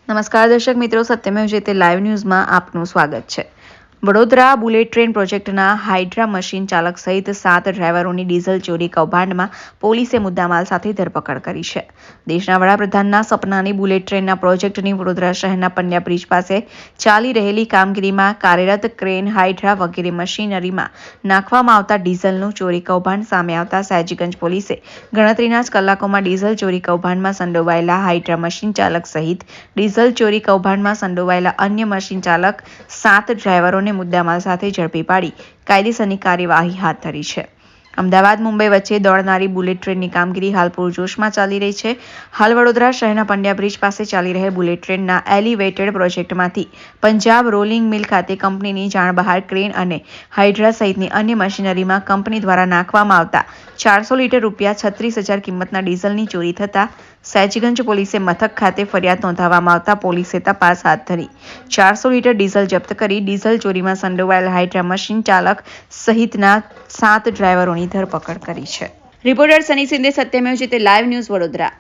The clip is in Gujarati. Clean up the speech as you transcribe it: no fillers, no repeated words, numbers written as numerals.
નમસ્કાર દર્શક મિત્રો, સત્યમેવ જયતે લાઈવ ન્યૂઝમાં આપનું સ્વાગત છે। વડોદરા બુલેટ ટ્રેન પ્રોજેક્ટના હાઇડ્રા મશીન ચાલક સહિત 7 ડ્રાઈવરોની ડીઝલ ચોરી કૌભાંડમાં પોલીસે મુદ્દામાલ સાથે ધરપકડ કરી છે। દેશના વડાપ્રધાનના સપનાની બુલેટ ટ્રેનના પ્રોજેક્ટની વડોદરા શહેરના પંડ્યા બ્રિજ પાસે ચાલી રહેલી કામગીરીમાં કાર્યરત ક્રેન, હાઇડ્રા વગેરે મશીનરીમાં નાખવામાં આવતા ડીઝલનું ચોરી કૌભાંડ સામે આવતા સયાજીગંજ પોલીસે ગણતરીના જ કલાકોમાં ડીઝલ ચોરી કૌભાંડમાં સંડોવાયેલા હાઇડ્રા મશીન ચાલક સહિત ડીઝલ ચોરી કૌભાંડમાં સંડોવાયેલા અન્ય મશીન ચાલક 7 ડ્રાઈવરોને મુદ્દામાલ સાથે ઝડપી પાડી કાયદેસરની કાર્યવાહી હાથ ધરી છે। અમદાવાદ મુંબઈ વચ્ચે દોડનારી બુલેટ ટ્રેનની કામગીરી હાલ પૂરજોશમાં ચાલી રહી છે। હાલ વડોદરા શહેરના પંડ્યા બ્રિજ પાસે ચાલી રહેલ બુલેટ ટ્રેનના એલિવેટેડ પ્રોજેક્ટમાંથી પંજાબ રોલિંગ મિલ ખાતે કંપનીની જાણ બહાર ક્રેન અને હાઇડ્રા સહિતની અન્ય મશીનરીમાં કંપની દ્વારા નાખવામાં આવતા 400 લીટર ₹36,000 કિંમતના ડીઝલની ચોરી થતા સયાજીગંજ પોલીસે મથક ખાતે ફરિયાદ નોંધાવવામાં આવતા પોલીસે તપાસ હાથ ધરી 400 લીટર ડીઝલ જપ્ત કરી ડીઝલ ચોરીમાં સંડોવાયેલ હાઇડ્રા મશીન ચાલક સહિતના 7 ડ્રાઈવરોની ધરપકડ કરી છે। રિપોર્ટર સની સિંધે, સત્યમેવ જયતે લાઈવ ન્યૂઝ, વડોદરા।